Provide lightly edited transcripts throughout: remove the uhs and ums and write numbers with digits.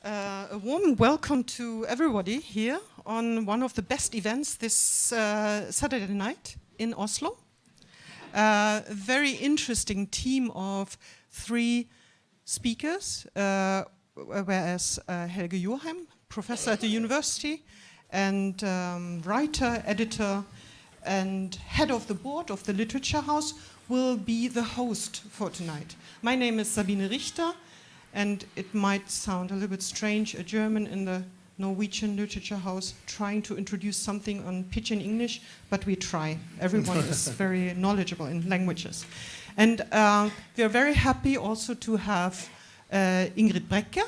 A warm welcome to everybody here on one of the best events this Saturday night in Oslo. A very interesting team of 3 speakers, whereas Helge Jordheim, professor at the university, and writer, editor, and head of the board of the Litteraturhuset will be the host for tonight. My name is Sabine Richter, and it might sound a little bit strange, a German in the Norwegian Litteraturhuset trying to introduce something on pidgin English, but we try. Everyone is very knowledgeable in languages. And we are very happy also to have Ingrid Brekke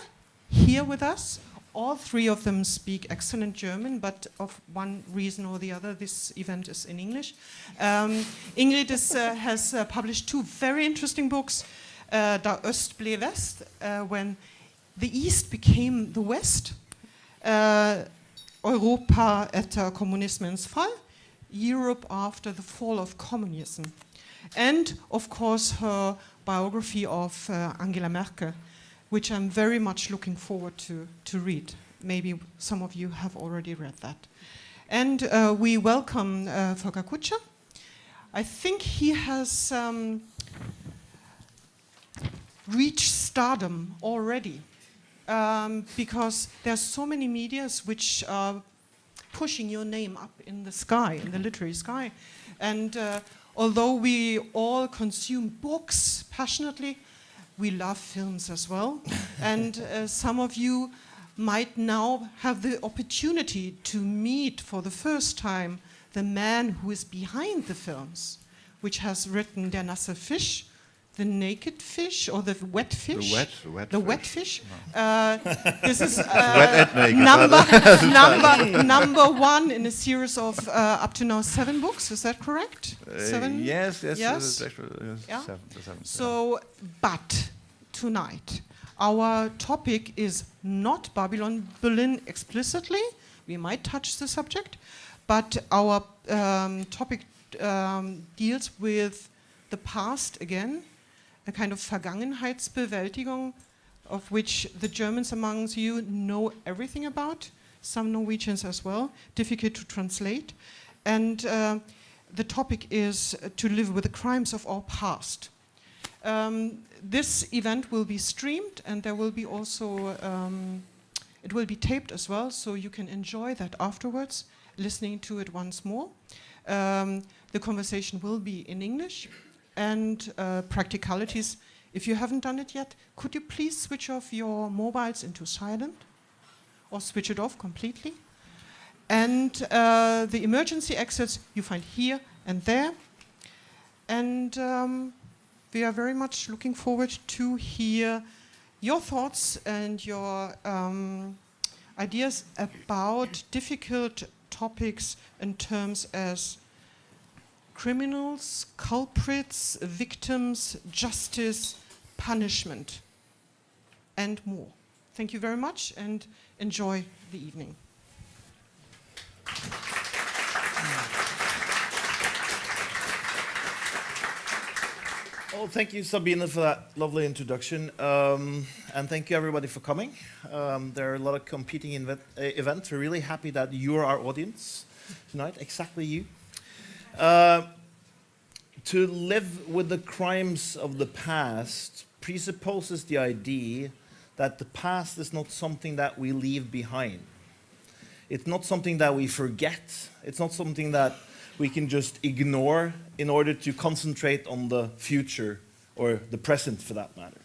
here with us. All 3 of them speak excellent German, but of one reason or the other, this event is in English. Ingrid has published 2 very interesting books, Da Øst blev Vest, when the East became the West, Europa etter kommunismens fall, Europe after the fall of communism, and of course her biography of Angela Merkel, which I'm very much looking forward to read. Maybe some of you have already read that. And we welcome Volker Kutscher. I think he has reached stardom already, because there's so many medias which are pushing your name up in the sky, in the literary sky. And although we all consume books passionately, we love films as well. And some of you might now have the opportunity to meet for the first time the man who is behind the films, which has written Der nasse Fisch, The Naked Fish, or The Wet Fish. The wet fish. No. This is number 1 in a series of up to now 7 books. Is that correct? 7? Yes. Yeah? Seven. So, but tonight, our topic is not Babylon Berlin explicitly. We might touch the subject, but our topic deals with the past again, a kind of Vergangenheitsbewältigung, of which the Germans amongst you know everything about, some Norwegians as well, difficult to translate. And the topic is to live with the crimes of our past. This event will be streamed, and there will be also, it will be taped as well, so you can enjoy that afterwards, listening to it once more. The conversation will be in English. And practicalities, if you haven't done it yet, could you please switch off your mobiles into silent or switch it off completely? And the emergency exits you find here and there. And we are very much looking forward to hear your thoughts and your ideas about difficult topics in terms as criminals, culprits, victims, justice, punishment, and more. Thank you very much, and enjoy the evening. Well, thank you, Sabine, for that lovely introduction, and thank you, everybody, for coming. There are a lot of competing events. We're really happy that you're our audience tonight, exactly you. To live with the crimes of the past presupposes the idea that the past is not something that we leave behind. It's not something that we forget. It's not something that we can just ignore in order to concentrate on the future or the present, for that matter.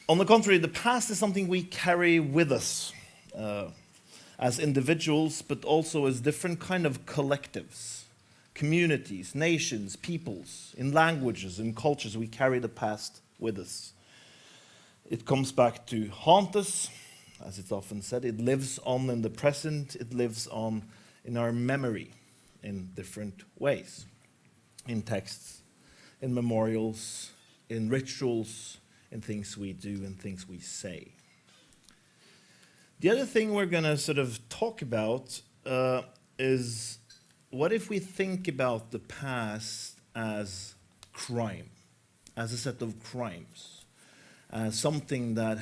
On the contrary, the past is something we carry with us as individuals, but also as different kind of collectives. Communities, nations, peoples, in languages, in cultures, we carry the past with us. It comes back to haunt us, as it's often said. It lives on in the present. It lives on in our memory in different ways. In texts, in memorials, in rituals, in things we do and things we say. The other thing we're going to sort of talk about is, what if we think about the past as crime, as a set of crimes, as something that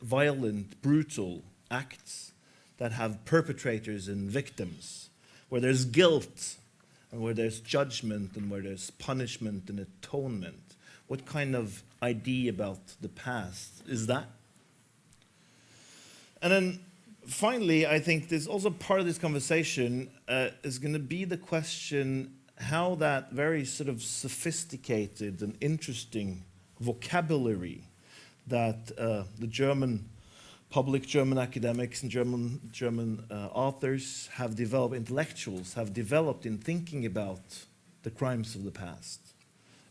violent, brutal acts that have perpetrators and victims, where there's guilt and where there's judgment and where there's punishment and atonement. What kind of idea about the past is that? And then finally, I think there's also part of this conversation is going to be the question how that very sort of sophisticated and interesting vocabulary that the German public German academics and German authors have developed, intellectuals have developed in thinking about the crimes of the past.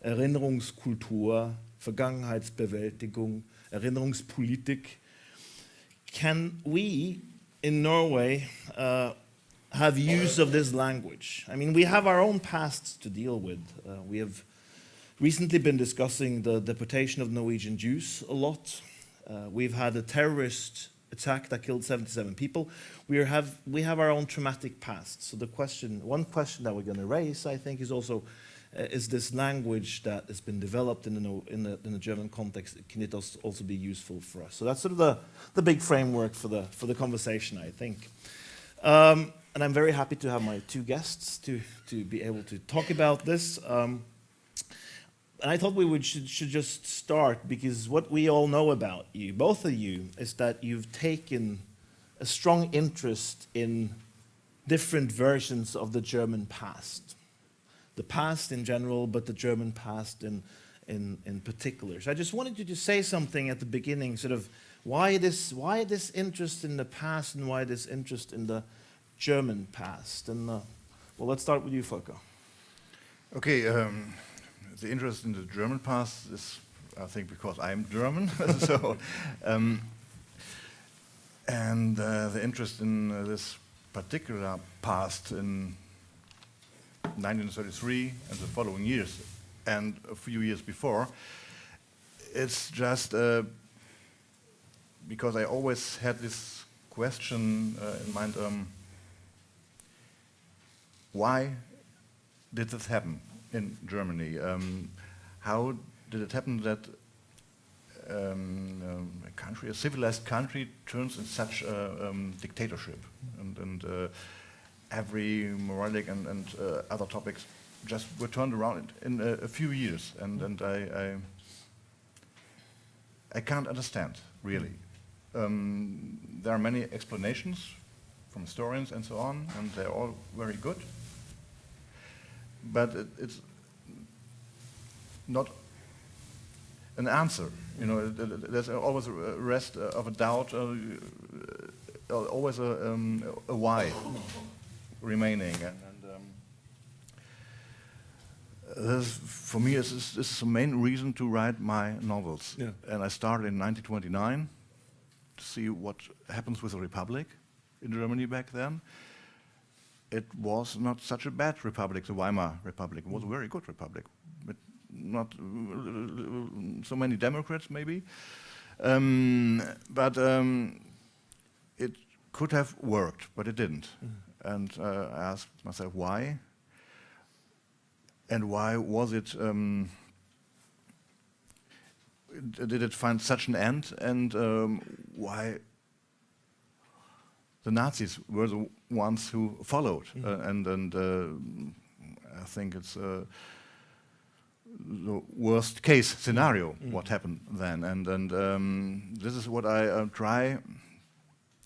Erinnerungskultur, Vergangenheitsbewältigung, Erinnerungspolitik. Can we in Norway have use of this language? I mean, we have our own pasts to deal with. We have recently been discussing the deportation of Norwegian Jews a lot. We've had a terrorist attack that killed 77 people. We have our own traumatic past. So one question that we're going to raise, I think, is also, is this language that has been developed in the German context, can it also be useful for us? So that's sort of the big framework for the conversation, I think. And I'm very happy to have my two guests to be able to talk about this. And I thought we should just start, because what we all know about you, both of you, is that you've taken a strong interest in different versions of the German past. The past in general, but the German past in particular. So I just wanted you to say something at the beginning, sort of why this interest in the past and why this interest in the German past. And well, let's start with you, Volker. Okay. The interest in the German past is, I think, because I'm German. So, and the interest in this particular past in 1933 and the following years, and a few years before, it's just because I always had this question in mind: why did this happen in Germany? How did it happen that a civilized country, turns in such a dictatorship, and every moralic and other topics just were turned around in a few years, and I can't understand, really. There are many explanations from historians and so on, and they're all very good. But it's not an answer. You know, there's always a rest of a doubt, always a why remaining. And for me, this is the main reason to write my novels. Yeah. And I started in 1929 to see what happens with the Republic in Germany back then. It was not such a bad republic, the Weimar Republic. It was a very good republic, but not so many Democrats, maybe. But it could have worked, but it didn't. And I asked myself, why? And why was it? Did it find such an end? And why? The Nazis were the ones who followed, and I think it's the worst case scenario. What happened then, and this is what I try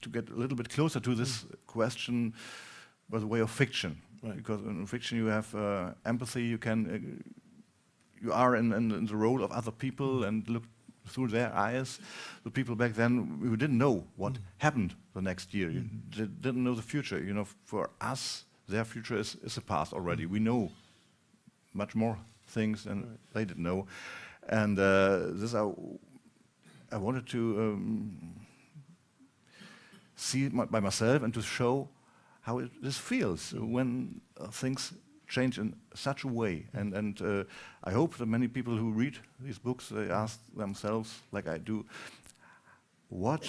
to get a little bit closer to this question by the way of fiction, right. Because in fiction you have empathy. You are in the role of other people and look through their eyes. The people back then, we didn't know what happened the next year. You didn't know the future. You know, for us, their future is the past already. We know much more things than they didn't know. And this I wanted to see it by myself and to show how this feels when things change in such a way, and I hope that many people who read these books, they ask themselves, like I do, what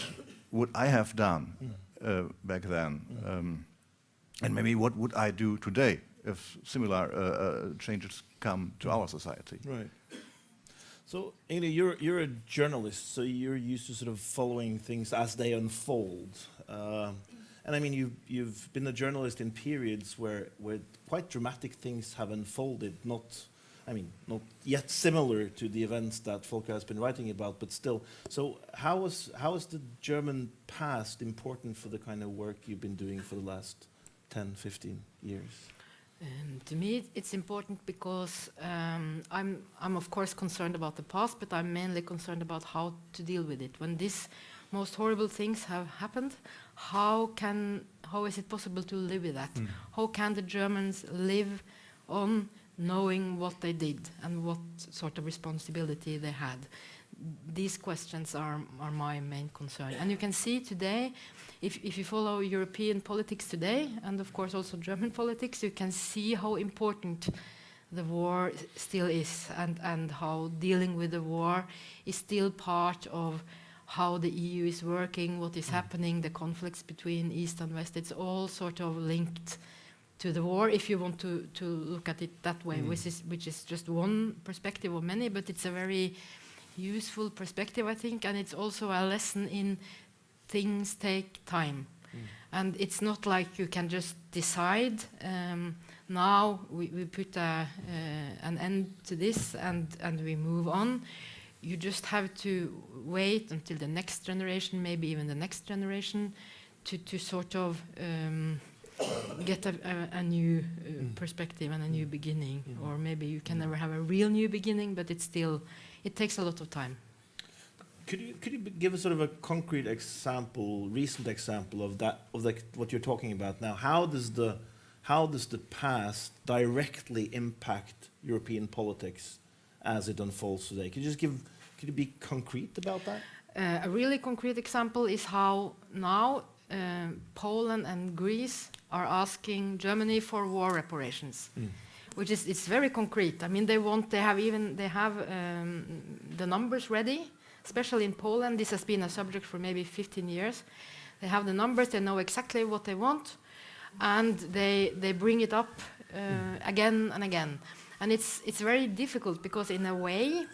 would I have done back then, and maybe what would I do today if similar changes come to our society. Right. So, Ingrid, you're a journalist, so you're used to sort of following things as they unfold. And I mean, you've been a journalist in periods where quite dramatic things have unfolded, not yet similar to the events that Volker has been writing about, but still. So how is the German past important for the kind of work you've been doing for the last 10, 15 years? To me, it's important because I'm of course concerned about the past, but I'm mainly concerned about how to deal with it. When these most horrible things have happened, how is it possible to live with that? How can the Germans live on knowing what they did and what sort of responsibility they had? These questions are my main concern. And you can see today, if you follow European politics today, and of course also German politics, you can see how important the war still is, and how dealing with the war is still part of how the EU is working, what is happening, the conflicts between East and West. It's all sort of linked to the war, if you want to look at it that way, which is just one perspective of many, but it's a very useful perspective, I think, and it's also a lesson in things take time. And it's not like you can just decide, now we put an end to this and we move on. You just have to wait until the next generation, maybe even the next generation, to sort of get a new perspective and a new beginning. Or maybe you can never have a real new beginning, but it takes a lot of time. Could you give us sort of a concrete example, recent example of that, what you're talking about now? How does the past directly impact European politics as it unfolds today? Could you be concrete about that? A really concrete example is how now Poland and Greece are asking Germany for war reparations, which is, it's very concrete. I mean, they have the numbers ready, especially in Poland. This has been a subject for maybe 15 years. They have the numbers, they know exactly what they want, and they bring it up again and again. And it's very difficult because in a way,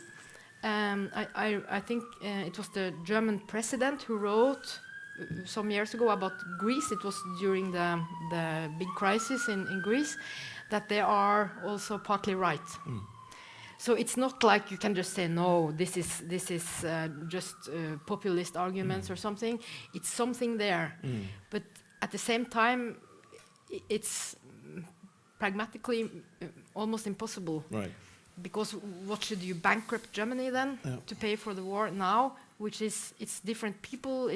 I think it was the German president who wrote some years ago about Greece. It was during the big crisis in Greece, that they are also partly right. So it's not like you can just say, no, this is just populist arguments or something. It's something there. But at the same time, it's pragmatically almost impossible. Right. Because what should you bankrupt Germany then to pay for the war now? Which is, it's different people.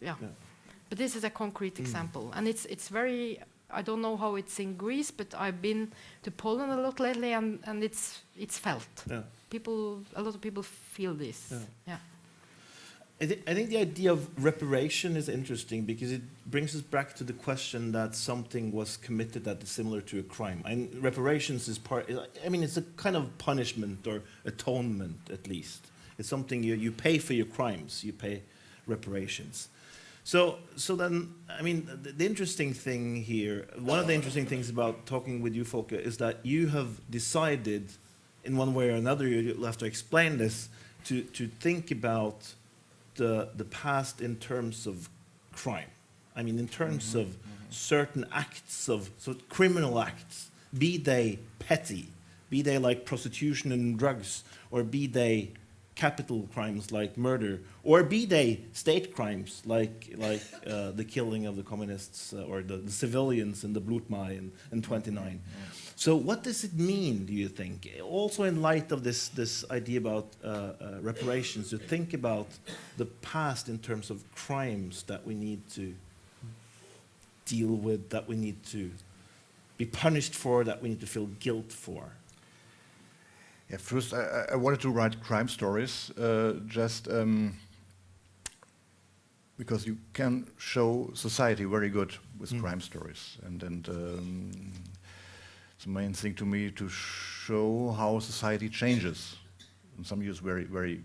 But this is a concrete example, and it's very. I don't know how it's in Greece, but I've been to Poland a lot lately, and it's felt. A lot of people feel this. I think the idea of reparation is interesting because it brings us back to the question that something was committed that is similar to a crime. And reparations is it's a kind of punishment or atonement, at least. It's something you pay for your crimes, you pay reparations. So then, I mean, the interesting thing here, one of the interesting things about talking with you, Volker, is that you have decided, in one way or another, you'll have to explain this, to think about the past in terms of crime. I mean, in terms of certain acts of criminal acts, be they petty, be they like prostitution and drugs, or be they capital crimes like murder, or be they state crimes like the killing of the communists or the civilians in the Blutmai in 29. So what does it mean, do you think, also in light of this idea about reparations, to think about the past in terms of crimes that we need to deal with, that we need to be punished for, that we need to feel guilt for? Yeah, first, I wanted to write crime stories, because you can show society very good with crime stories, and it's the main thing to me to show how society changes. And some years very, very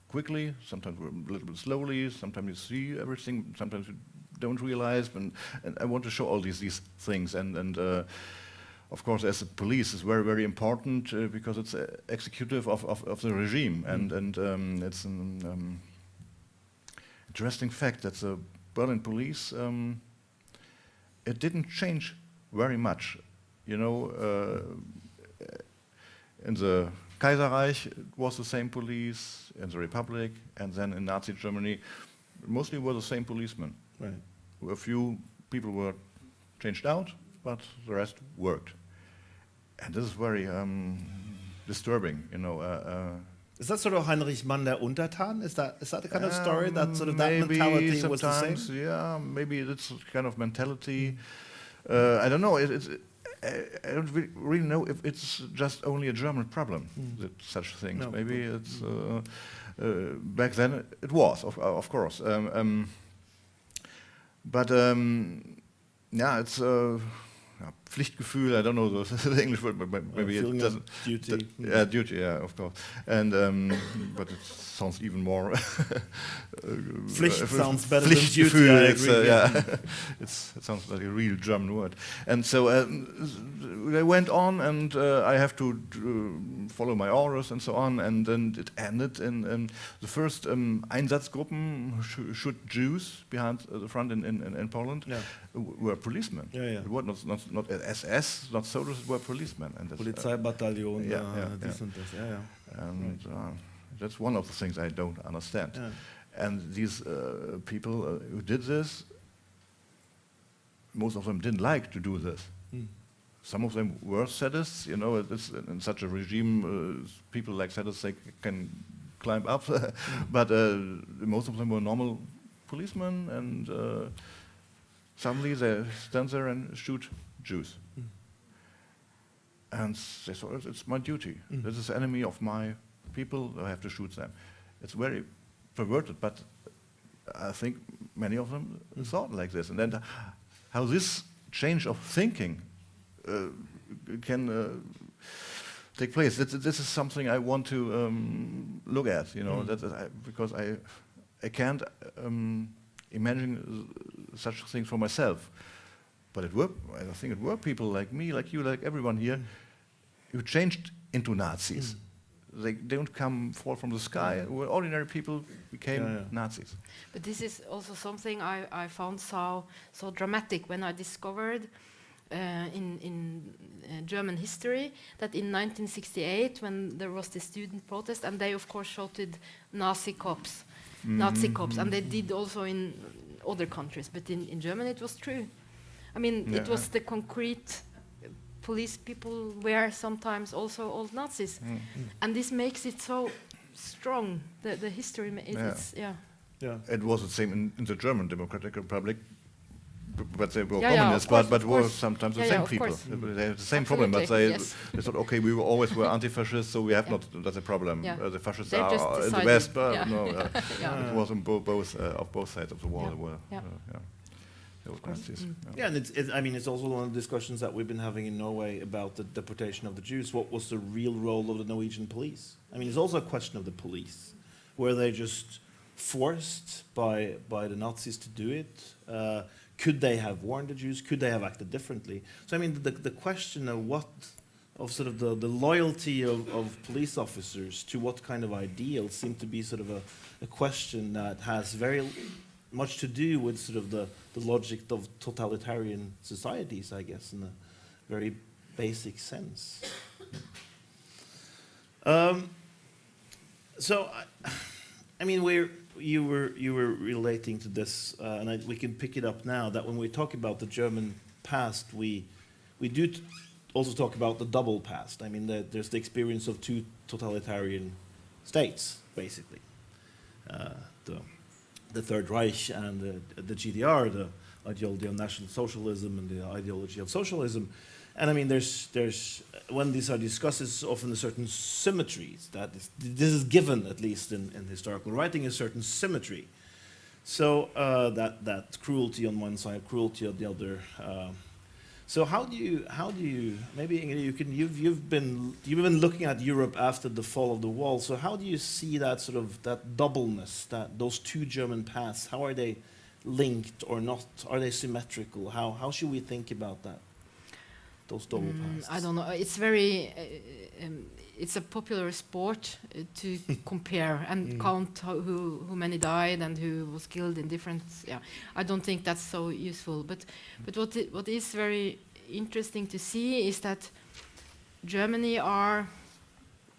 quickly, sometimes a little bit slowly, sometimes you see everything, sometimes you don't realize, and I want to show all these things, and of course, as the police is very, very important because it's executive of the regime, and it's an interesting fact that the Berlin police it didn't change very much, you know. In the Kaiserreich, it was the same police. In the Republic, and then in Nazi Germany, mostly were the same policemen. Right. A few people were changed out, but the rest worked. And this is very disturbing, you know. Is that sort of Heinrich Mann der Untertan? Is that the kind of story that sort of that maybe mentality was the sometimes, same? yeah, maybe it's kind of mentality. I don't know. I don't really know if it's just only a German problem, that such things. No. Maybe it's back then it was, of course. But yeah, it's Pflichtgefühl. I don't know the English word, but maybe it doesn't. Duty. Yeah, duty. Yeah, of course. And but it sounds even more. Pflicht sounds better than duty. Pflichtgefühl. I It's, agree. yeah, it sounds like a real German word. And so they went on, and I have to follow my orders and so on. And then it ended in the first Einsatzgruppen shoot Jews behind the front in Poland. Yeah. Were policemen. Yeah, yeah. It was not SS, not soldiers. It were policemen. And that's, Polizeibataillon, yeah, this and this. Yeah, yeah. and that's one of the things I don't understand. Yeah. And these people who did this, most of them didn't like to do this. Some of them were sadists, you know. It's in such a regime, people like sadists, they can climb up. But most of them were normal policemen, and suddenly they stand there and shoot Jews. And they thought, it's my duty. This is the enemy of my people, I have to shoot them. It's very perverted, but I think many of them thought like this. And then how this change of thinking can take place. This is something I want to look at, you know, because I can't imagine such things for myself. But I think it were people like me, like you, like everyone here, who changed into Nazis. They don't fall from the sky. We're ordinary people became Nazis. But this is also something I found so dramatic when I discovered in German history that in 1968, when there was the student protest, and they of course shouted Nazi cops, and they did also in other countries, but in Germany it was true. I mean, it was the concrete police people were sometimes also old Nazis, and this makes it so strong. The history, it's. It was the same in the German Democratic Republic, but they were Yeah, communists, of course, but of were course. sometimes the Yeah, same of people. course. They had the same problem, but Absolutely, they thought, okay, we always were anti-fascists, so we have not. That's a problem. Yeah. The fascists They just are in the decided, West, but yeah. no, Yeah. it was on both sides of the wall. Yeah. There were, Yeah. There were Nazis. Yeah, and I mean, it's also one of the discussions that we've been having in Norway about the deportation of the Jews. What was the real role of the Norwegian police? I mean, it's also a question of the police. Were they just forced by the Nazis to do it? Could they have warned the Jews? Could they have acted differently? So, I mean, the question of sort of the loyalty of police officers to what kind of ideals seemed to be sort of a question that has very much to do with sort of the logic of totalitarian societies, I guess, in a very basic sense. So, I mean, you were relating to this, and we can pick it up now. That when we talk about the German past, we do also talk about the double past. I mean, there's the experience of two totalitarian states, basically. The Third Reich and the GDR, the ideology of National Socialism and the ideology of socialism. And I mean, there's when these are discussed, it's often a certain symmetries. This is given, at least in historical writing, a certain symmetry. So that cruelty on one side, cruelty on the other. So how do you maybe Ingrid, you've been looking at Europe after the fall of the wall. So how do you see that sort of that doubleness, that those two German paths? How are they linked or not? Are they symmetrical? How should we think about that? those double pasts? I don't know. It's very. It's a popular sport to compare and count who many died and who was killed in different. Yeah, I don't think that's so useful. But what is very interesting to see is that Germany are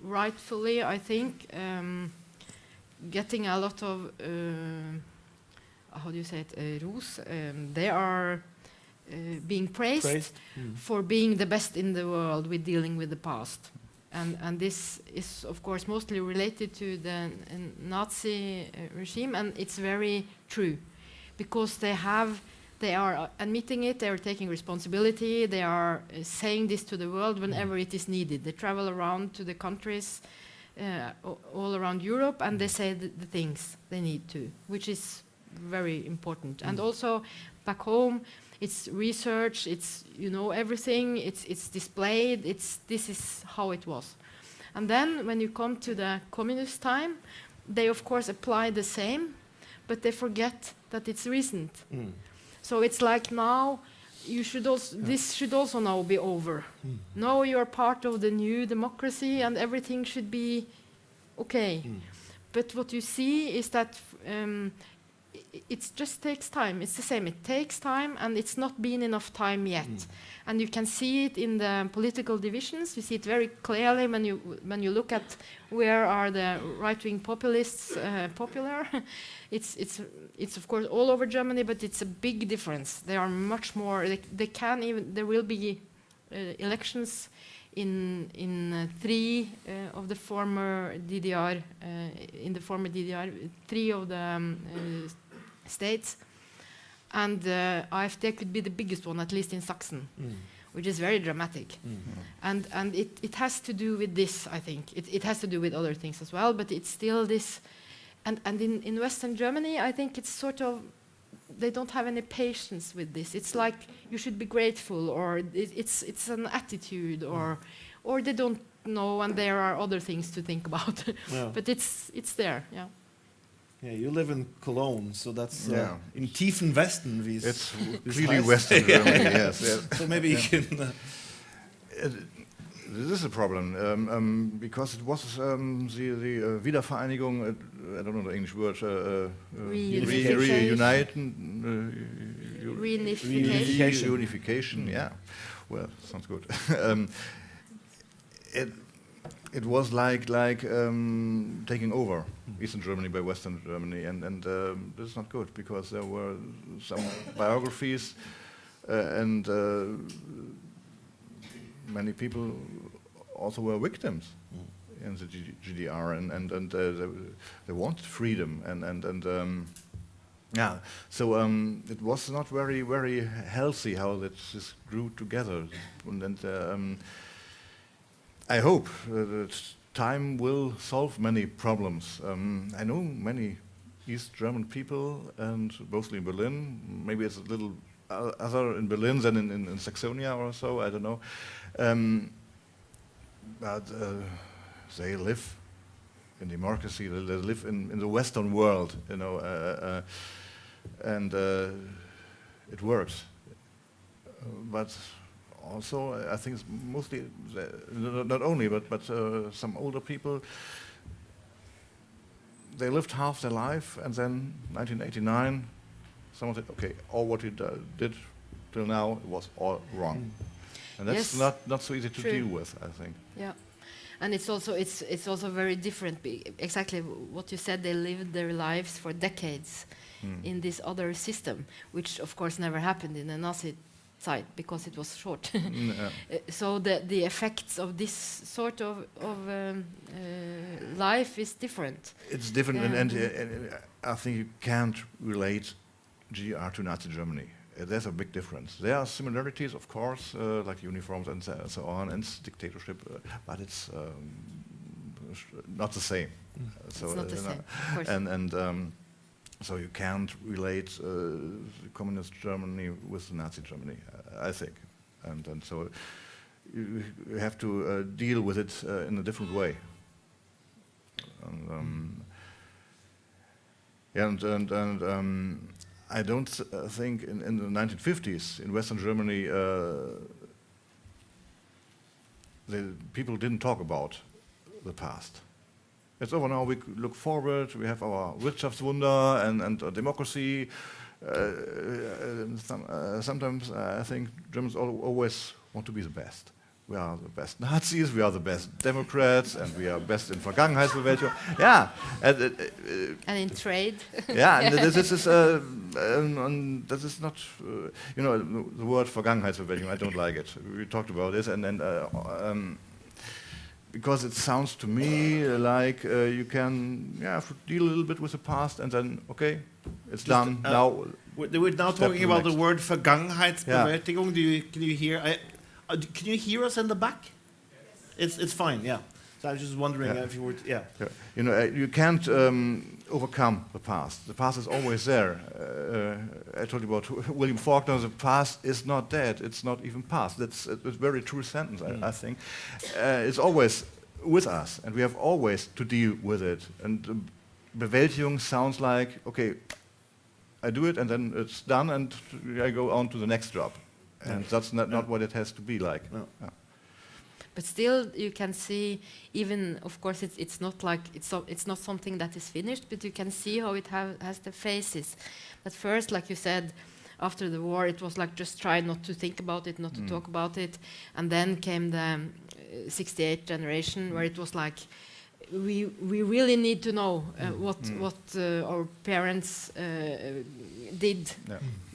rightfully, I think, getting a lot of how do you say it? Rus. They are being praised for being the best in the world with dealing with the past. And this is, of course, mostly related to the Nazi regime, and it's very true, because they are admitting it, they are taking responsibility, they are saying this to the world whenever it is needed. They travel around to the countries all around Europe, and they say the things they need to, which is very important. And also back home, it's research, it's, you know, everything, it's displayed, this is how it was. And then when you come to the communist time, they of course apply the same, but they forget that it's recent. So it's like now, you should also, this should also now be over. Now you're part of the new democracy and everything should be okay. But what you see is that it just takes time. It's the same. It takes time, and it's not been enough time yet. And you can see it in the political divisions. You see it very clearly when you look at where are the right-wing populists popular. It's of course all over Germany, but it's a big difference. They are much more. They can even. There will be elections in 3 of the former DDR. In the former DDR, 3 of the states, and AfD could be the biggest one, at least in Sachsen, which is very dramatic. And it has to do with this, I think. It has to do with other things as well, but it's still this. And in Western Germany, I think it's sort of, they don't have any patience with this. It's like you should be grateful, or it's an attitude, or they don't know, and there are other things to think about. But it's there, yeah. Yeah, you live in Cologne, so that's in Tiefen Westen. It's clearly Western Germany, yes. So maybe you can... This is a problem, because it was the Wiedervereinigung, I don't know the English word, reunification, yeah. Well, sounds good. It was like taking over Eastern Germany by Western Germany, and this is not good, because there were some biographies and many people also were victims in the GDR, and they wanted freedom, and yeah. So it was not very healthy how this grew together, and I hope that time will solve many problems. I know many East German people, and mostly in Berlin. Maybe it's a little other in Berlin than in Saxonia or so, I don't know. But they live in democracy, they live in the Western world, you know, and it works. But also, I think it's mostly, not only, but some older people, they lived half their life, and then 1989, someone said, okay, all what you did till now was all wrong. And that's not so easy to deal with, I think. Yeah, and it's also very different. Exactly what you said. They lived their lives for decades in this other system, which of course never happened in the Nazi side because it was short. So the effects of this sort of life is different. It's different, and I think you can't relate GDR to Nazi Germany. There's a big difference. There are similarities, of course, like uniforms and so on, and dictatorship, but it's not the same. So it's not the same, of course. And so you can't relate communist Germany with Nazi Germany, I think. And so you have to deal with it in a different way. And I don't think in the 1950s in Western Germany people didn't talk about the past. It's over now. We look forward. We have our Wirtschaftswunder and democracy. Sometimes I think Germans always want to be the best. We are the best Nazis. We are the best Democrats, and we are best in Vergangenheitsbewältigung. Yeah, And in trade. yeah, and this is not, the word Vergangenheitsbewältigung. I don't like it. We talked about this, and because it sounds to me like you can deal a little bit with the past, and then it's done now. We're now talking about the word Vergangenheitsbewältigung. Can you hear? Can you hear us in the back? Yes. It's fine. Yeah. So I was just wondering if you were. You can't overcome the past. The past is always there. I told you about William Faulkner. The past is not dead. It's not even past. That's a very true sentence, I think. It's always with us, and we have always to deal with it. And Bewältigung sounds like, I do it, and then it's done, and I go on to the next job. And that's not what it has to be like. No. Yeah. But still, you can see, even of course, it's not like it's not something that is finished. But you can see how it has the phases. At first, like you said, after the war, it was like just try not to think about it, not to talk about it, and then came the '68 generation, where it was like we really need to know what our parents did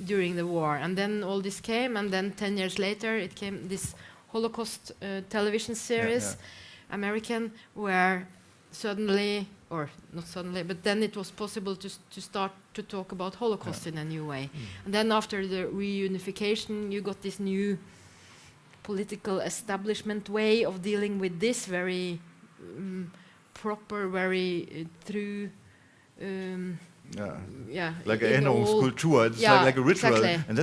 during the war, and then all this came, and then 10 years later, it came this Holocaust television series, American, where suddenly, or not suddenly, but then it was possible to start to talk about Holocaust in a new way. And then after the reunification, you got this new political establishment way of dealing with this very proper, very true. Like an Erinnerungskultur. It's like a ritual, exactly. and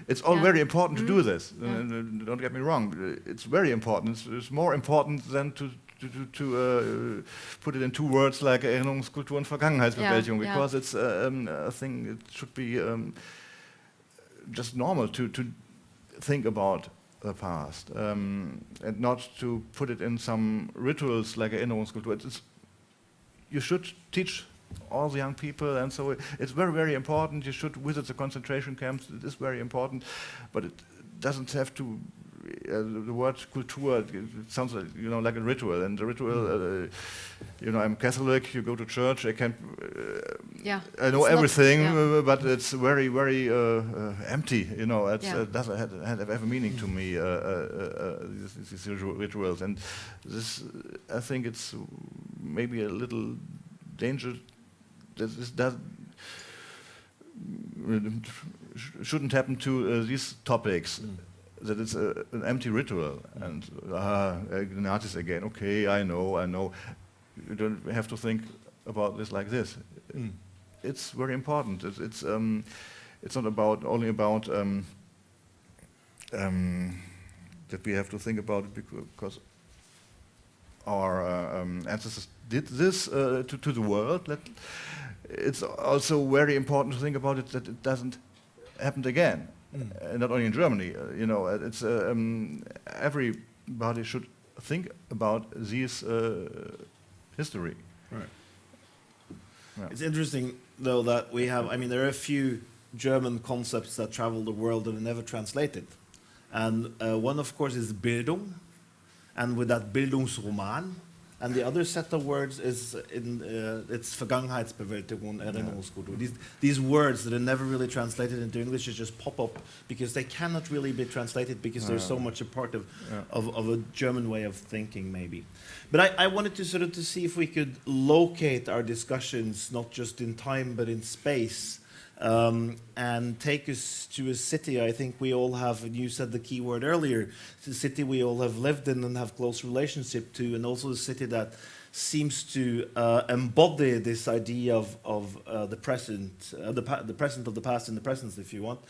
it's all very important to do this. Don't get me wrong; it's very important. It's more important than to put it in two words like Erinnerungskultur and Vergangenheitsbewältigung, because it's a thing. It should be just normal to think about the past and not to put it in some rituals like Erinnerungskultur. You should teach all the young people, and so it's very, very important. You should visit the concentration camps. It is very important, but it doesn't have to. The word Kultur, it sounds like, like a ritual, and the ritual. I'm Catholic. You go to church. I can. I know everything, but it's very, very empty. It doesn't have every meaning to me. These rituals, and this, I think, it's maybe a little danger. This shouldn't happen to these topics. That it's an empty ritual, and Nazis again. Okay, I know. You don't have to think about this like this. It's very important. It's not only about that we have to think about it because our ancestors did this to the world. It's also very important to think about it that it doesn't happen again. Not only in Germany, it's everybody should think about this history. Right. Yeah. It's interesting, though, that we have. I mean, there are a few German concepts that travel the world that are never translated, and one, of course, is Bildung, and with that Bildungsroman. And the other set of words is it's Vergangenheitsbewältigung, Erinnerungskultur. These words that are never really translated into English just pop up because they cannot really be translated because they're so much a part of a German way of thinking, maybe. But I wanted to see if we could locate our discussions not just in time but in space. And take us to a city I think we all have, and you said the key word earlier, it's a city we all have lived in and have close relationship to, and also a city that seems to embody this idea of the present, the present of the past and the present, if you want,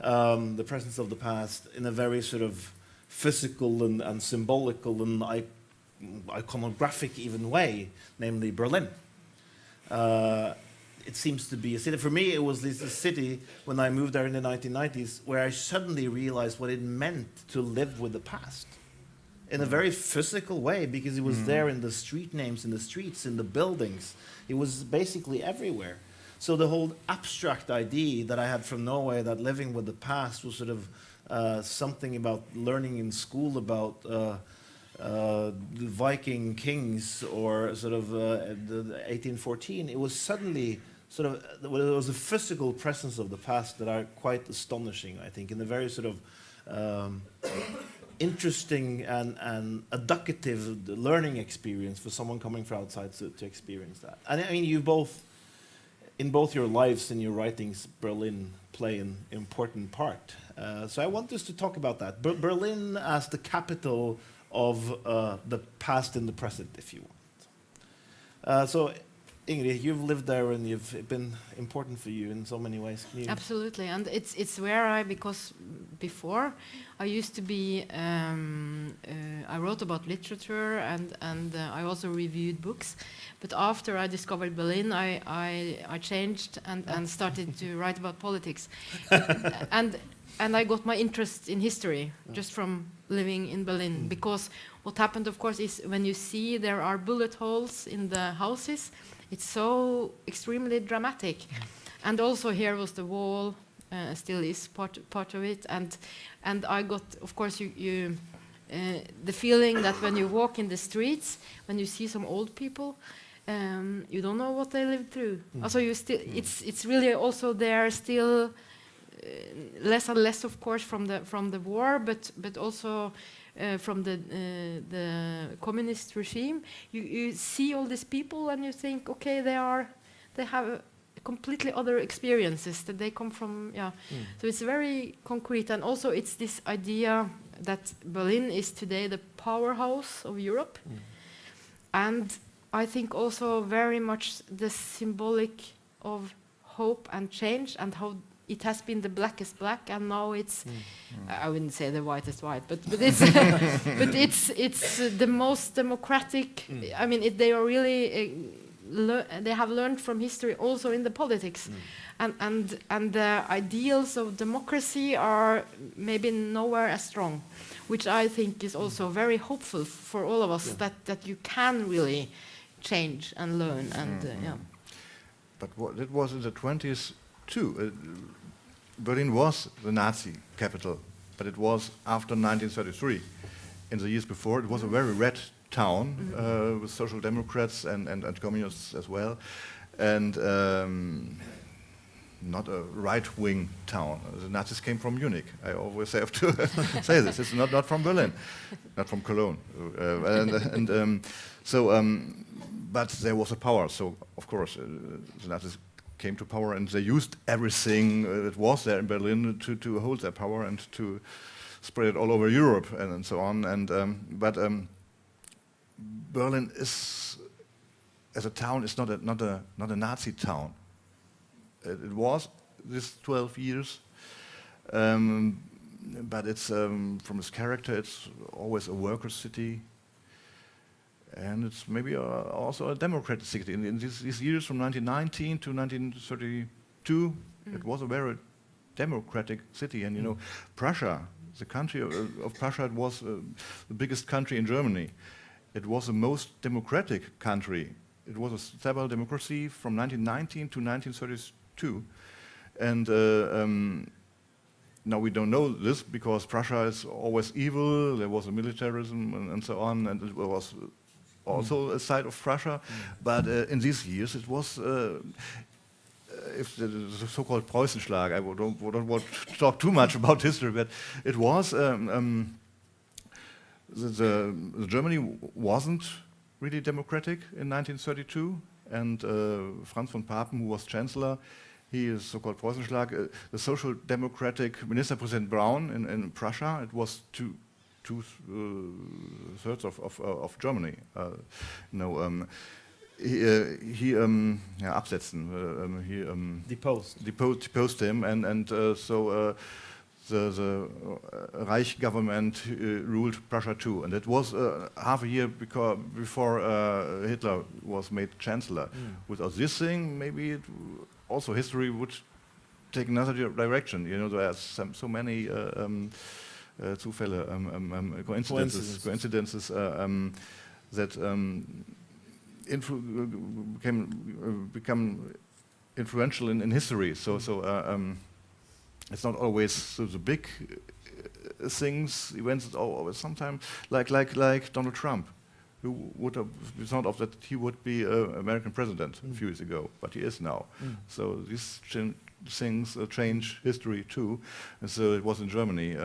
the presence of the past in a very sort of physical and symbolical and iconographic even way, namely Berlin. It seems to be a city. For me, it was this city when I moved there in the 1990s where I suddenly realized what it meant to live with the past. in a very physical way, because he was there in the street names, in the streets, in the buildings. He was basically everywhere. So the whole abstract idea that I had from Norway, that living with the past was sort of something about learning in school about the Viking kings or sort of the 1814, it was suddenly sort of, there was a physical presence of the past that are quite astonishing, I think, in a very sort of interesting and educative learning experience for someone coming from outside to experience that. And I mean, you both, in both your lives and your writings, Berlin play an important part. So I want us to talk about that. Berlin as the capital of the past and the present, if you want. So Ingrid, you've lived there and you've been important for you in so many ways. Absolutely, and it's where because before I used to be, I wrote about literature and I also reviewed books, but after I discovered Berlin, I changed and started to write about politics, and I got my interest in history just from living in Berlin, because what happened, of course, is when you see there are bullet holes in the houses, it's so extremely dramatic. And also here was the wall, still is part of it, and I got, of course, the feeling that when you walk in the streets, when you see some old people, you don't know what they lived through. Also, it's really also there still less and less, of course, from the war, but also from the communist regime. You see all these people and you think, okay, they have completely other experiences, that they come from, So it's very concrete, and also it's this idea that Berlin is today the powerhouse of Europe, and I think also very much the symbolic of hope and change, and how it has been the blackest black, and now it's, I wouldn't say the whitest white, but it's but it's the most democratic. I mean, they are really they have learned from history also in the politics, and the ideals of democracy are maybe nowhere as strong, which I think is also very hopeful for all of us, that you can really change and learn and But what it was in the 20s too. Berlin was the Nazi capital, but it was after 1933. In the years before, it was a very red town with social democrats and communists as well, and not a right-wing town. The Nazis came from Munich. I always have to say this. It's not from Berlin, not from Cologne, but there was a power. So of course, the Nazis came to power, and they used everything that was there in Berlin to hold their power and to spread it all over Europe and so on. But Berlin is, as a town, is not a Nazi town. It was this 12 years, but it's from its character, it's always a worker city. And it's maybe also a democratic city. In these years from 1919 to 1932, it was a very democratic city. And you know, Prussia, the country of Prussia, it was the biggest country in Germany. It was the most democratic country. It was a stable democracy from 1919 to 1932. And now we don't know this because Prussia is always evil. There was a militarism and so on, and it was also a side of Prussia, but in these years it was, if the so-called Preußenschlag, I don't want to talk too much about history, but it was, the Germany wasn't really democratic in 1932, and Franz von Papen, who was chancellor, he is so-called Preußenschlag, the social democratic Minister President Braun in Prussia, it was two-thirds of Germany. He absetzten. He deposed him, and so the Reich government ruled Prussia too, and it was half a year before Hitler was made chancellor. Without this thing, maybe also history would take another direction. You know, there are so many Zufälle, coincidences that become influential in history. So it's not always the big things, events. It's always sometimes like Donald Trump, who would have thought of that he would be American president a few years ago, but he is now. So these things change history too. And so it was in Germany.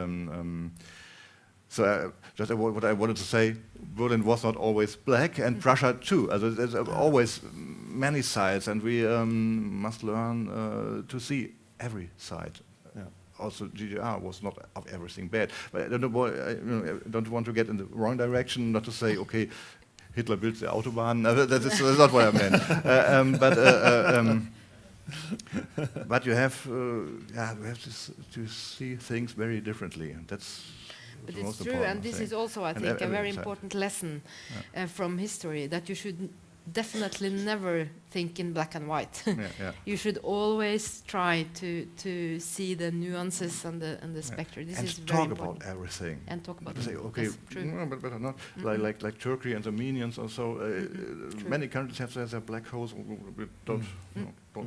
So just what I wanted to say, Berlin was not always black, and Prussia too. There's always many sides, and we must learn to see every side. Also, GDR was not of everything bad. But I don't want to get in the wrong direction, not to say, okay, Hitler built the Autobahn. That's not what I meant. But you have to see things very differently. And that's But it's true, and this is also, I think, a very important lesson from history, that you should definitely never think in black and white. You should always try to see the nuances and the spectrum. This is very important. And talk about everything. And talk about say, okay, yes, true. But better not. Like Turkey and Armenians also. Many countries have their black holes. Don't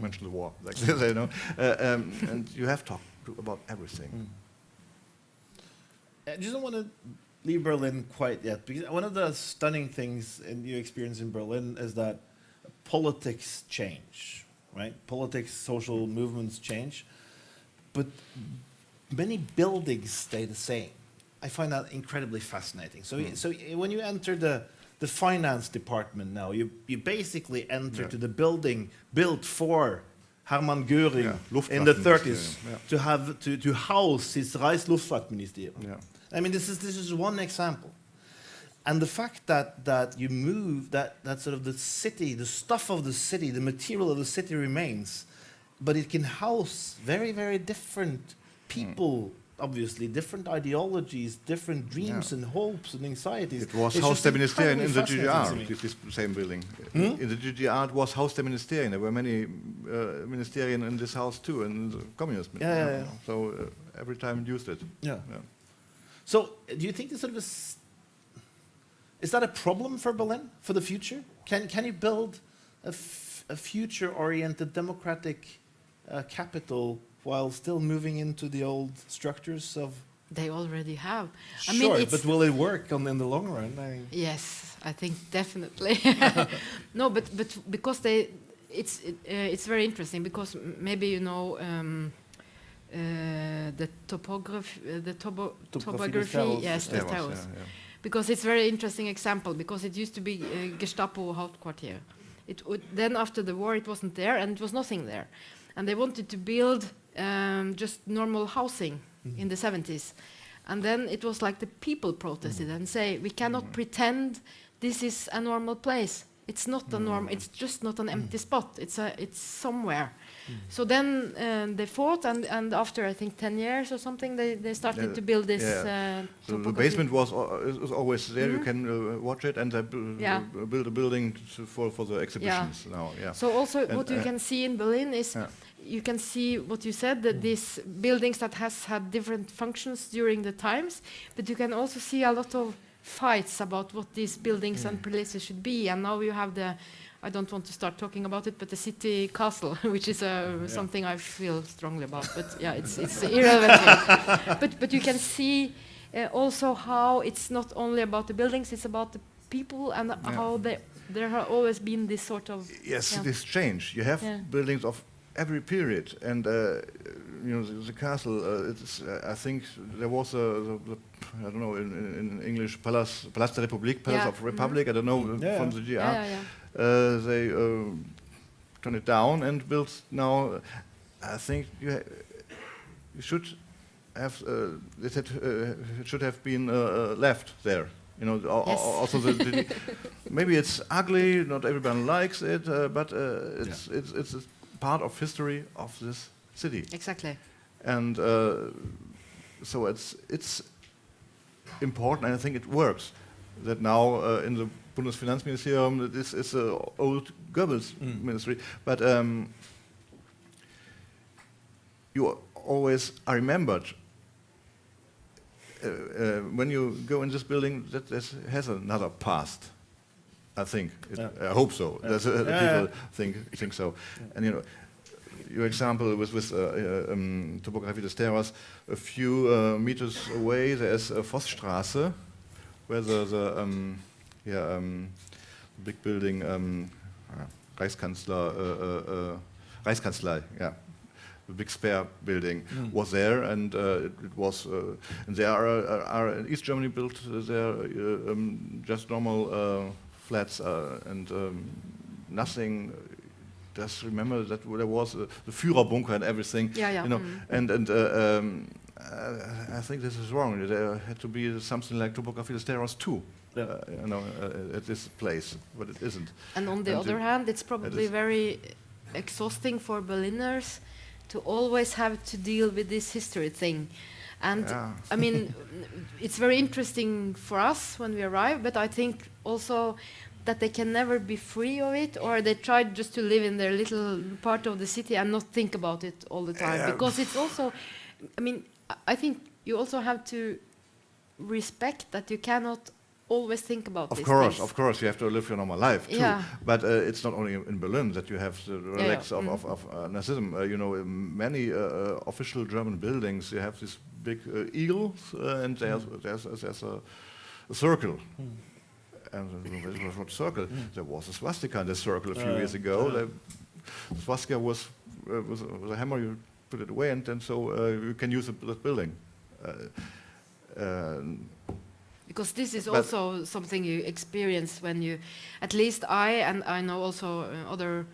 mention the war. Like this, you know. And you have to talk about everything. I just don't want to leave Berlin quite yet, because one of the stunning things in your experience in Berlin is that politics change, right? Politics, social movements change, but many buildings stay the same. I find that incredibly fascinating. So, so when you enter the finance department now, you basically enter to the building built for Hermann Göring in the 30s to house his Reichsluftfahrtministerium. I mean, this is one example, and the fact that you move that sort of the city, the stuff of the city, the material of the city remains, but it can house very, very different people. Obviously, different ideologies, different dreams and hopes and anxieties. It was Haus der Ministerien in the GDR, this same building. In the GDR, it was Haus der Ministerien. There were many Ministerien in this house too, in the communist. So every time used it. So, do you think this sort of is that a problem for Berlin for the future? Can you build a future-oriented democratic capital while still moving into the old structures of? They already have. Sure, I mean, but will it work in the long run? Yes, I think definitely. No, but because it's very interesting, because maybe you know. The topography, yes, the towers. Because it's a very interesting example, because it used to be Gestapo Hauptquartier. Then after the war it wasn't there, and it was nothing there. And they wanted to build just normal housing in the 70s. And then it was like the people protested and say, we cannot pretend this is a normal place. It's not a norm. It's just not an empty spot. It's somewhere. So then they fought, and after I think 10 years or something, they started to build this. So the basement was always there. You can watch it, and they build a building for the exhibitions now. So also what you can see in Berlin is you can see what you said, that these buildings that has had different functions during the times, but you can also see a lot of fights about what these buildings and places should be. And now you have I don't want to start talking about it, but the city castle, which is something I feel strongly about. But it's irrelevant. But you can see also how it's not only about the buildings; it's about the people, and how there have always been this sort of this change. You have buildings of every period, and the castle. I think there was I don't know in English Palast der Republik, Palace of Republic. I don't know from the GR. They turn it down and build now. I think you should have. They said it should have been left there. Also maybe it's ugly. Not everyone likes it, but it's a part of history of this city. Exactly. And so it's important, and I think it works. That now in the Bundesfinanzministerium, this is an old Goebbels ministry, but you always are remembered when you go in this building, that has another past. I think. I hope so. Yeah. People think so. Yeah. And you know, your example with Topografie des Terrors, a few meters away there's a Vossstraße, where the big building Reichskanzlei, yeah. The big spare building was there, and it was. And there are in East Germany built there just normal flats and nothing. Just remember that there was the Führerbunker and everything. Yeah. You know, and I think this is wrong. There had to be something like Topografie des Terrors too. You know, at this place, but it isn't. And on the other hand, it's probably very exhausting for Berliners to always have to deal with this history thing. And I mean, it's very interesting for us when we arrive, but I think also that they can never be free of it, or they try just to live in their little part of the city and not think about it all the time. Because it's also, I mean, I think you also have to respect that you cannot always think about these things. Of course, you have to live your normal life too. Yeah. But it's not only in Berlin that you have the relics of Nazism. You know, in many official German buildings, you have these big eagles, and there's a circle. And it was not a circle. There was a swastika in the circle a few years ago. The swastika was a hammer. You put it away, and then so you can use that building. Because this is also something you experience when you, at least and I know also other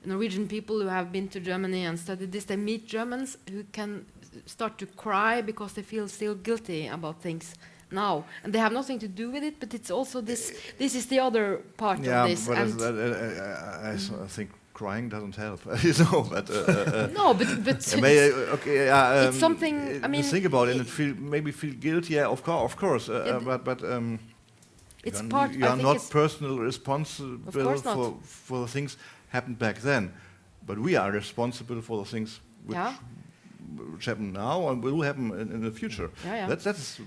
Norwegian people who have been to Germany and studied this, they meet Germans who can start to cry because they feel still guilty about things now. And they have nothing to do with it, but it's also this is the other part of this. But I think crying doesn't help, you know. But no, but it's something. I mean, think about it and maybe feel guilty. Yeah, of course. But it's part. You are not personally responsible for the things happened back then, but we are responsible for the things which happen now and will happen in the future. That's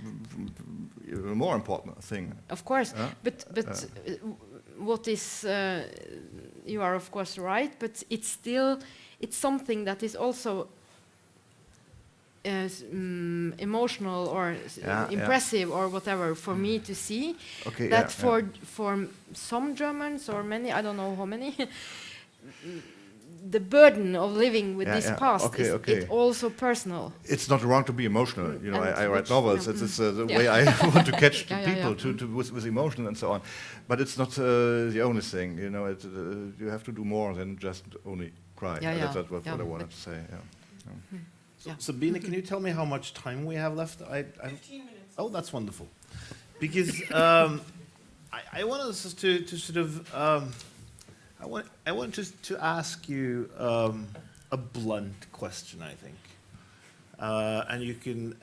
a more important thing. Of course, but what is you are of course right, but it's something that is also emotional or impressive or whatever for me to see. Okay, that for some Germans or many, I don't know how many, the burden of living with this past is also personal. It's not wrong to be emotional. You know, I write novels. It's the way I want to catch people with emotion and so on. But it's not the only thing. You know, you have to do more than just only cry. That's what I wanted to say. So, Sabine, can you tell me how much time we have left? 15 minutes. Oh, that's wonderful. Because I want us to sort of... I want to ask you a blunt question, I think. And you can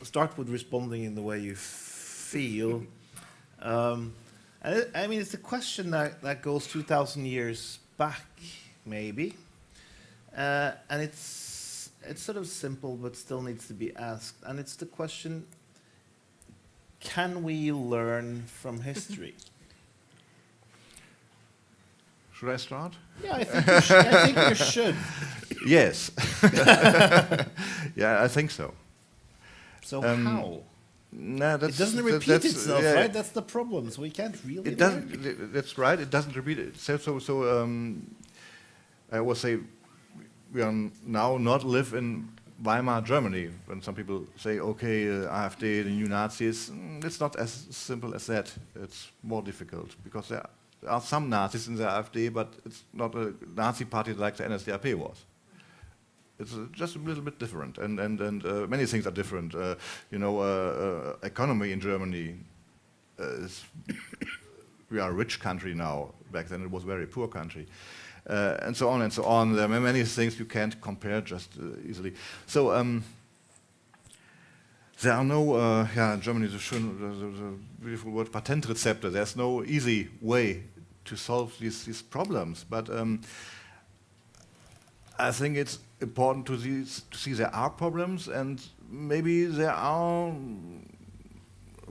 start with responding in the way you feel. And I mean, it's a question that goes 2,000 years back, maybe. And it's sort of simple, but still needs to be asked. And it's the question, can we learn from history? Should I start? Yeah, I think you should. Yes. Yeah, I think so. So how? No, it doesn't repeat itself, right? That's the problem. So we can't really. It doesn't. That's right. It doesn't repeat itself. So I always say we are now not live in Weimar Germany. When some people say, "Okay, AfD, the new Nazis," it's not as simple as that. It's more difficult because there are some Nazis in the AfD, but it's not a Nazi party like the NSDAP was. It's just a little bit different, and many things are different. You know, economy in Germany we are a rich country now. Back then it was a very poor country, and so on and so on. There are many things you can't compare just easily. So there are no, in Germany the beautiful word Patentrezepte. There's no easy way to solve these problems, but I think it's important to see there are problems, and maybe there are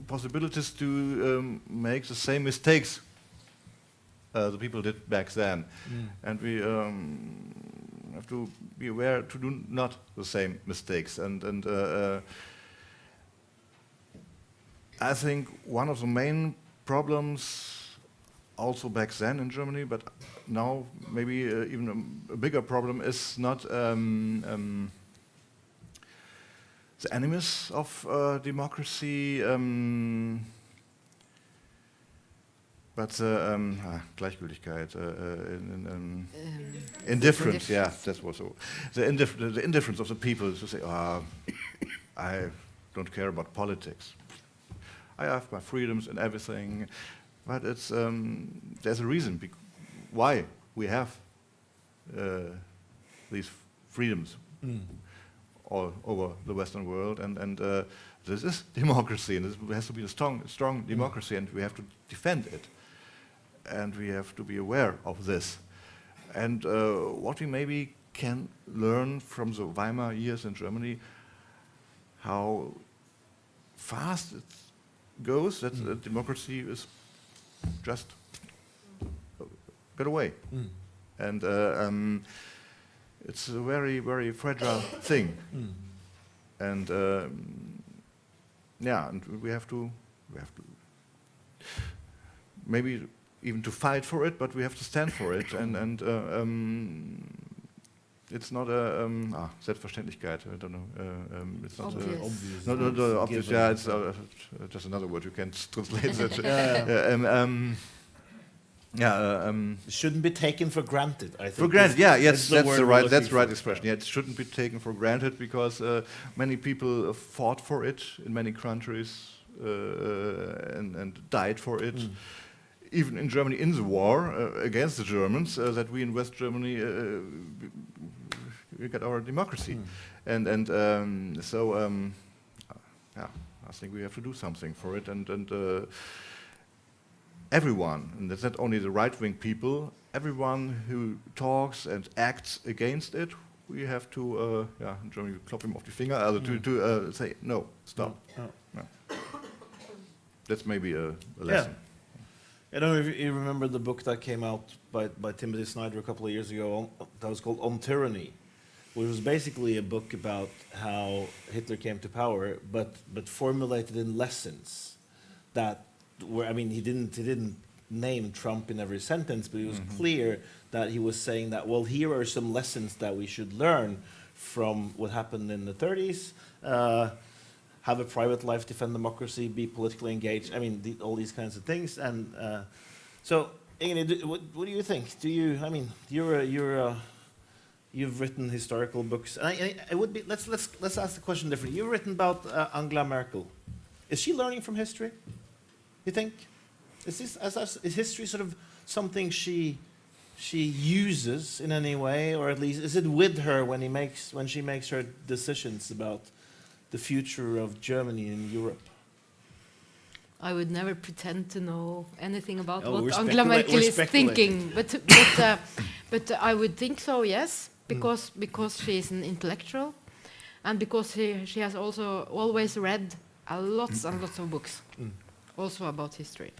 possibilities to make the same mistakes the people did back then, and we have to be aware to do not the same mistakes. And I think one of the main problems also back then in Germany, but now maybe even a bigger problem, is not the enemies of democracy, but Gleichgültigkeit, indifference. Yeah, that was so. The indifference of the people to say, I don't care about politics. I have my freedoms and everything, but it's there's a reason why we have these freedoms all over the Western world, and this is democracy, and it has to be a strong democracy, and we have to defend it, and we have to be aware of this. And what we maybe can learn from the Weimar years in Germany, how fast it goes, that democracy is just got away, and it's a very, very fragile thing, and yeah, and we have to maybe even to fight for it, but we have to stand for it, and it's not a Selbstverständlichkeit. I don't know. It's not obvious. No, obvious. Yeah, it's just another word. You can't translate that. It shouldn't be taken for granted, I think. For granted, that's the right for. expression. Yeah, it shouldn't be taken for granted because many people fought for it in many countries and died for it. Even in Germany, in the war against the Germans, that we in West Germany we got our democracy, and so I think we have to do something for it, and everyone, and that's not only the right-wing people, everyone who talks and acts against it, we have to, in Germany, we klop him off the finger, to say, no, stop. No. That's maybe a lesson. Yeah. I don't know if you remember the book that came out by Timothy Snyder a couple of years ago that was called On Tyranny, which was basically a book about how Hitler came to power, but formulated in lessons that were, I mean, he didn't name Trump in every sentence, but it was clear that he was saying that, well, here are some lessons that we should learn from what happened in the 30s. Have a private life, defend democracy, be politically engaged. I mean, all these kinds of things. And so, Ingrid, what do you think? Do you? I mean, you've written historical books. It would be. Let's ask the question differently. You've written about Angela Merkel. Is she learning from history? You think? Is history sort of something she uses in any way, or at least is it with her when she makes her decisions about the future of Germany and Europe? I would never pretend to know anything about Oh, what Angela Merkel is thinking, but I would think so, yes, because she is an intellectual, and because she has also always read lots and lots of books, also about history.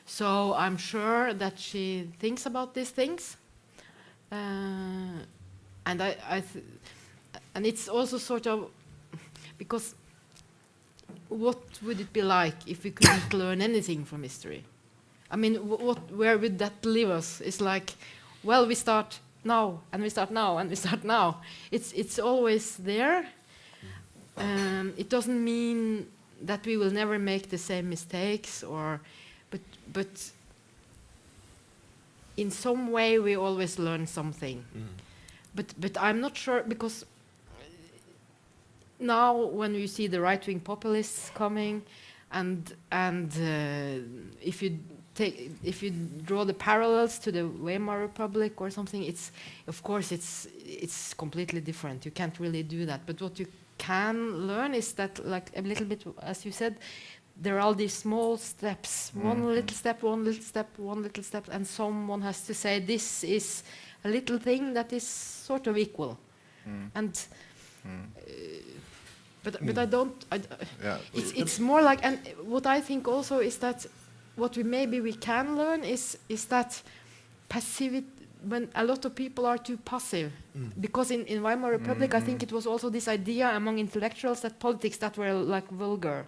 So I'm sure that she thinks about these things, and and it's also sort of. Because what would it be like if we couldn't learn anything from history? I mean, where would that leave us? It's like, well, we start now, and we start now, and we start now. It's always there. It doesn't mean that we will never make the same mistakes, but in some way we always learn something. But I'm not sure, because now when we see the right-wing populists coming, and if you draw the parallels to the Weimar Republic or something, it's completely different. You can't really do that. But what you can learn is that, like a little bit, as you said, there are all these small steps, one little step, one little step, one little step, and someone has to say this is a little thing that is sort of equal, and. But I don't. Yeah. It's more like, and what I think also is that what we can learn is that passivity. When a lot of people are too passive, because in Weimar Republic, I think it was also this idea among intellectuals that politics that were like vulgar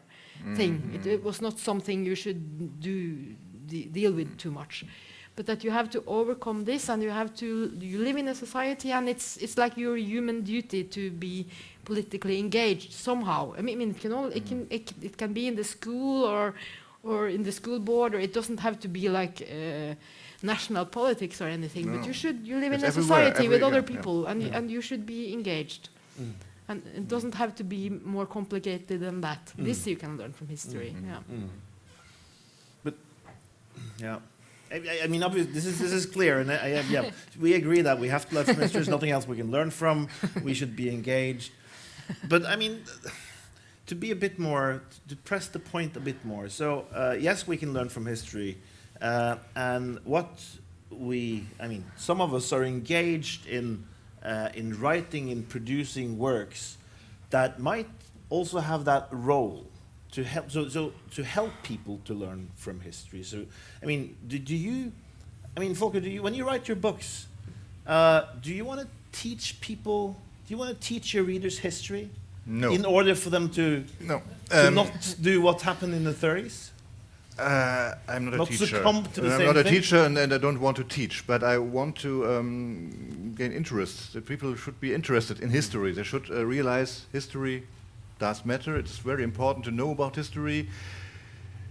thing. It was not something you should deal with too much, but that you have to overcome this, and you live in a society, and it's like your human duty to be politically engaged somehow. I mean it can be in the school or in the school board, or it doesn't have to be like national politics or anything. No. But you live in a society with other people, and you should be engaged. And it doesn't have to be more complicated than that. This you can learn from history. But yeah. I mean, obviously, this is clear, and we agree that we have to learn from history. There's nothing else we can learn from. We should be engaged. But I mean, to be a bit more, to press the point a bit more. So yes, we can learn from history, and some of us are engaged in writing, in producing works that might also have that role to help. So to help people to learn from history. So I mean, Volker, when you write your books, do you want to teach people? Do you want to teach your readers history? No. In order for them to not do what happened in the 30s? I'm not a not teacher. Succumb to the I'm same not a thing? teacher, and I don't want to teach. But I want to gain interest. That people should be interested in history. They should realize history does matter. It's very important to know about history.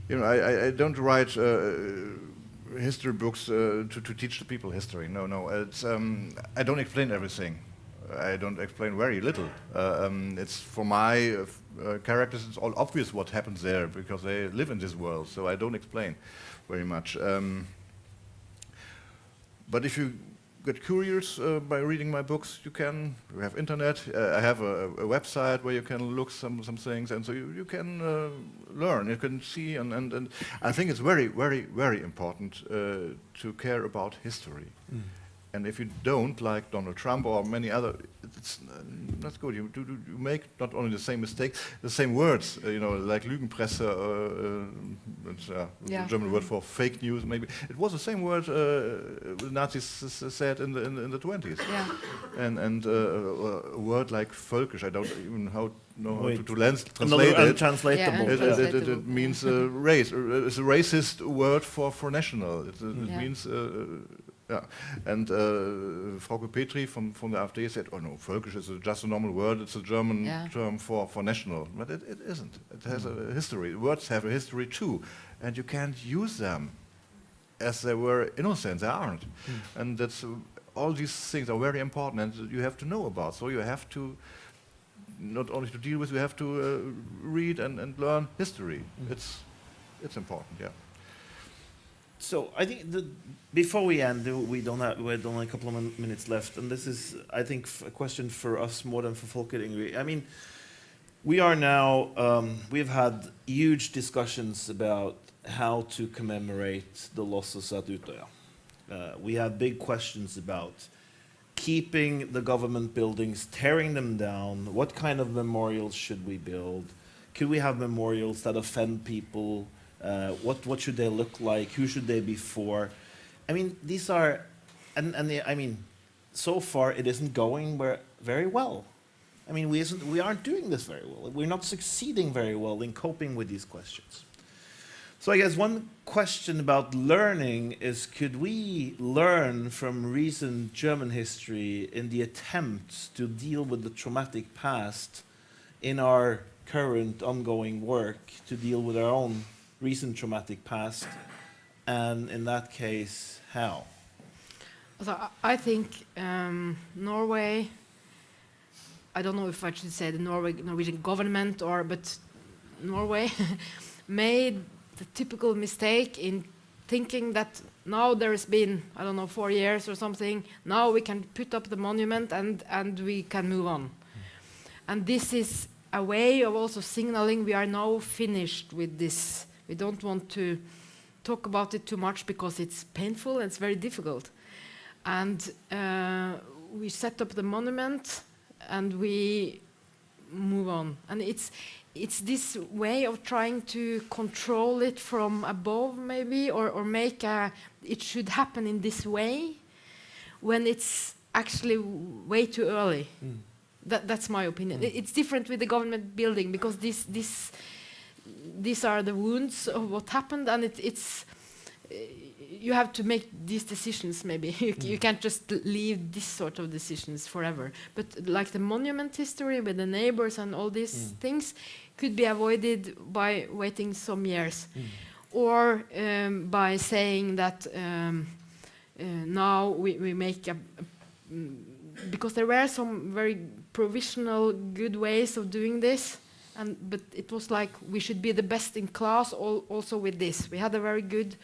You know, I don't write history books to teach the people history. No. It's I don't explain everything. I don't explain very little. It's for my characters, it's all obvious what happens there because they live in this world, so I don't explain very much. But if you get curious by reading my books, you have internet. I have a website where you can look some things, and so you can learn, you can see, and I think it's very, very, very important to care about history. And if you don't, like Donald Trump or many other, it's not good. You make not only the same mistakes, the same words, like Lügenpresse, the German word for fake news, maybe. It was the same word the Nazis said in the 20s. Yeah. And a word like völkisch, I don't even know how to translate it. Untranslatable. It means race. It's a racist word for national. It means... Yeah, and Frauke Petri from the AfD said, "Oh no, völkisch is just a normal word. It's a German term for national." But it isn't. It has a history. Words have a history too, and you can't use them as they were innocent. They aren't, and that's all these things are very important, and you have to know about. So you have to not only to deal with, you have to read and learn history. It's important. Yeah. So I think before we end, we have only a couple of minutes left, and this is, I think, a question for us more than for Volker, Ingrid. I mean, we are now, we've had huge discussions about how to commemorate the losses at Utøya. We have big questions about keeping the government buildings, tearing them down. What kind of memorials should we build? Could we have memorials that offend people? What should they look like? Who should they be for? I mean, these are, I mean, so far it isn't going very well. I mean, we aren't doing this very well. We're not succeeding very well in coping with these questions. So I guess one question about learning is, could we learn from recent German history in the attempt to deal with the traumatic past in our current ongoing work to deal with our own recent traumatic past, and in that case, how? So I think Norway, I don't know if I should say the Norwegian government, but Norway made the typical mistake in thinking that now there's been, 4 years or something, now we can put up the monument and we can move on. And this is a way of also signaling we are now finished with this. We don't want to talk about it too much because it's painful and it's very difficult. And we set up the monument, and we move on. And it's this way of trying to control it from above, maybe, or make it should happen in this way, when it's actually way too early. That's my opinion. It's different with the government building, because these are the wounds of what happened, and it's you have to make these decisions. Maybe you can't just leave this sort of decisions forever. But like the monument history with the neighbors and all these things could be avoided by waiting some years, or by saying that now we make because there were some very provisional good ways of doing this, but it was like we should be the best in class also with this. We had a very good,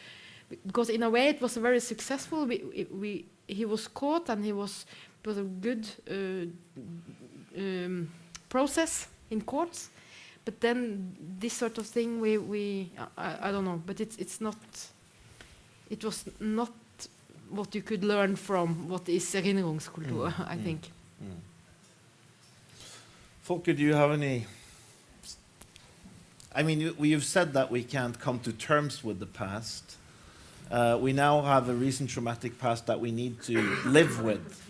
because in a way it was very successful. He was caught, and it was a good process in courts. But then this sort of thing, I don't know. But it's not. It was not what you could learn from what is erinnerungskultur, I think. Volker, do you have any? I mean, you've said that we can't come to terms with the past. We now have a recent traumatic past that we need to live with.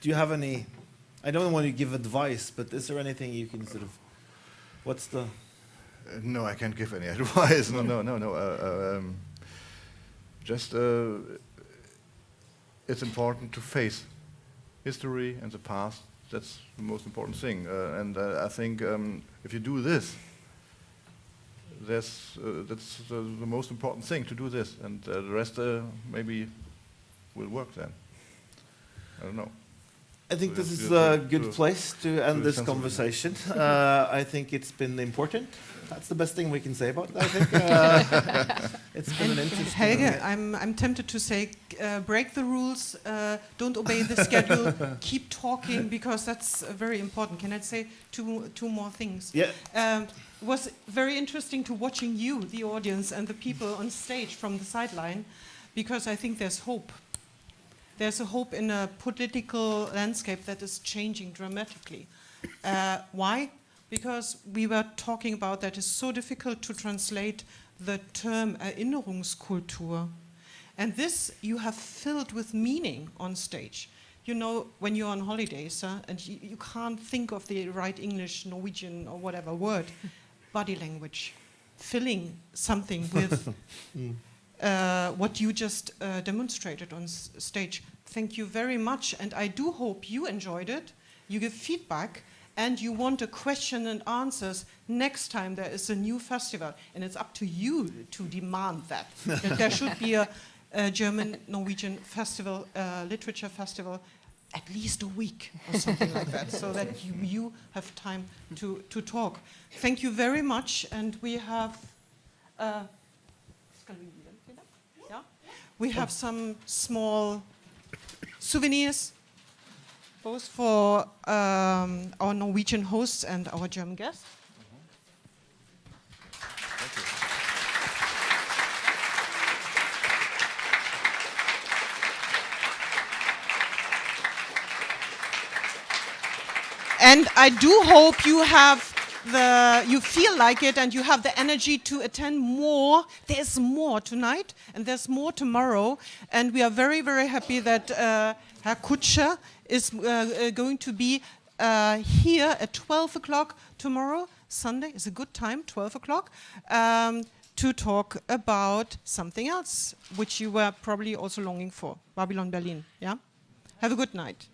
Do you have any? I don't want to give advice, but is there anything you can sort of? What's the? No, I can't give any advice. No. Just it's important to face history and the past. That's the most important thing. And I think if you do this, that's the most important thing, to do this. And the rest maybe will work then. I don't know. I think this is a good place to end this conversation. I think it's been important. That's the best thing we can say about it, I think. It's been an interesting... Helge, I'm tempted to say, break the rules, don't obey the schedule, keep talking, because that's very important. Can I say two more things? Yeah. It was very interesting to watching you, the audience, and the people on stage from the sideline, because I think there's hope. There's a hope in a political landscape that is changing dramatically. Why? Because we were talking about that it's so difficult to translate the term Erinnerungskultur. And this you have filled with meaning on stage. You know, when you're on holidays and you can't think of the right English, Norwegian, or whatever word, body language, filling something with what you just demonstrated on stage. Thank you very much, and I do hope you enjoyed it. You give feedback, and you want a question and answers next time there is a new festival, and it's up to you to demand that. That there should be a German-Norwegian festival, literature festival, at least a week or something like that, so that you have time to talk. Thank you very much, and we have... We have some small souvenirs, both for our Norwegian hosts and our German guests. Thank you. And I do hope you have you feel like it, and you have the energy to attend more. There's more tonight, and there's more tomorrow. And we are very, very happy that Herr Kutscher is going to be here at 12 o'clock tomorrow. Sunday is a good time, 12 o'clock, to talk about something else, which you were probably also longing for, Babylon Berlin. Yeah? Have a good night.